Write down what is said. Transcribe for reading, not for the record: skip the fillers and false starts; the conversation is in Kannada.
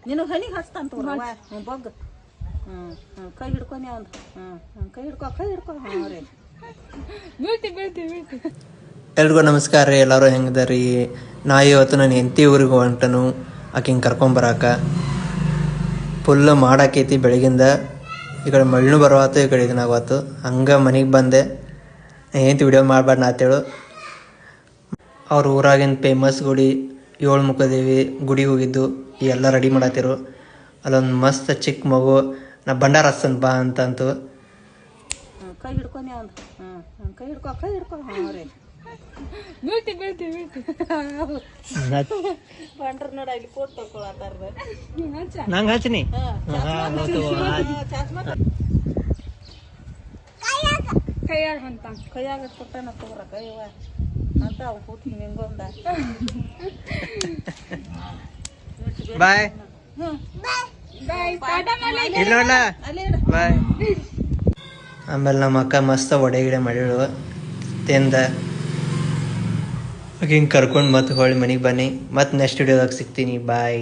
ನಿನಗೆ ಹಣಿಗೆ ಹಚ್ತಾನ ತೋರವ್ವ ಬಗ್ಗ ಕೈ ಹಿಡ್ಕೊನಿ ಅವ್ನು ಕೈ ಹಿಡ್ಕೊ ಹಾಂ ರೀ ಬೀಳ್ತಿ ಎಲ್ರಿಗೂ ನಮಸ್ಕಾರ ರೀ. ಎಲ್ಲರೂ ಹೆಂಗದಾರಿ? ನಾ ಇವತ್ತು ನನ್ನ ಹೆಂಡತಿ ಊರಿಗೆ ಹೊಂಟನು ಆಕಿಂಗೆ ಕರ್ಕೊಂಬರಾಕ. ಫುಲ್ ಮಾಡಾಕೈತಿ ಬೆಳಗಿಂದ. ಈ ಕಡೆ ಮಳ್ಳು ಬರವಾತು, ಈ ಕಡೆ ಇದನ್ನಾಗತ್ತು. ಹಂಗೆ ಮನೆಗೆ ಬಂದೆ. ಹೆಂಡತಿ ವಿಡಿಯೋ ಮಾಡಬಾರ್ದು ಅಂತೇಳು. ಅವ್ರ ಊರಾಗಿನ ಫೇಮಸ್ ಗುಡಿ ಏಳು ಮುಖದೇವಿ ಗುಡಿಗೆ ಹೋಗಿದ್ದು. ಎಲ್ಲ ರೆಡಿ ಮಾಡತ್ತಿರು. ಅಲ್ಲೊಂದು ಮಸ್ತ್ ಚಿಕ್ಕ ಮಗು ನಾ ಭಂಡಾರ ಹಸ್ತನ್ ಬಾ ಅಂತಂತು. ಕೈ ಹಿಡ್ಕೊನಿ ಅವ್ನು ಕೈ ಹಿಡ್ಕೊ ಹಾಂ ರೀ ಬೀಳ್ತಿ ಬಂಡ್ರ ನೋಡ ಇಲ್ಲಿ ಫೋಟೋ ತಗೊಳತ್ತಾರ ನಂಗೆ ಹಚ್ಚಿನಿ ಕೈಯಾಗ ಕೊಟ್ಟನ ತಗೋರ ಕೈವ ಅಂತ ಅವ್ ಕೂತಿ ನಿಂಗೊಂದ ಬಾಯ್ ಇಲ್ಲ ಬಾಯ್. ಆಮೇಲೆ ನಮ್ಮ ಅಕ್ಕ ಮಸ್ತ್ ಒಡೆ ಗಿಡ ಮಾಡಿಳು ತಿಂದ. ಹಿಂಗೆ ಕರ್ಕೊಂಡು ಮತ್ತೆ ಹೊಳ್ಳಿ ಮನೆಗೆ ಬನ್ನಿ. ಮತ್ತೆ ನೆಕ್ಸ್ಟ್ ವಿಡಿಯೋದಾಗ ಸಿಗ್ತೀನಿ. ಬಾಯ್.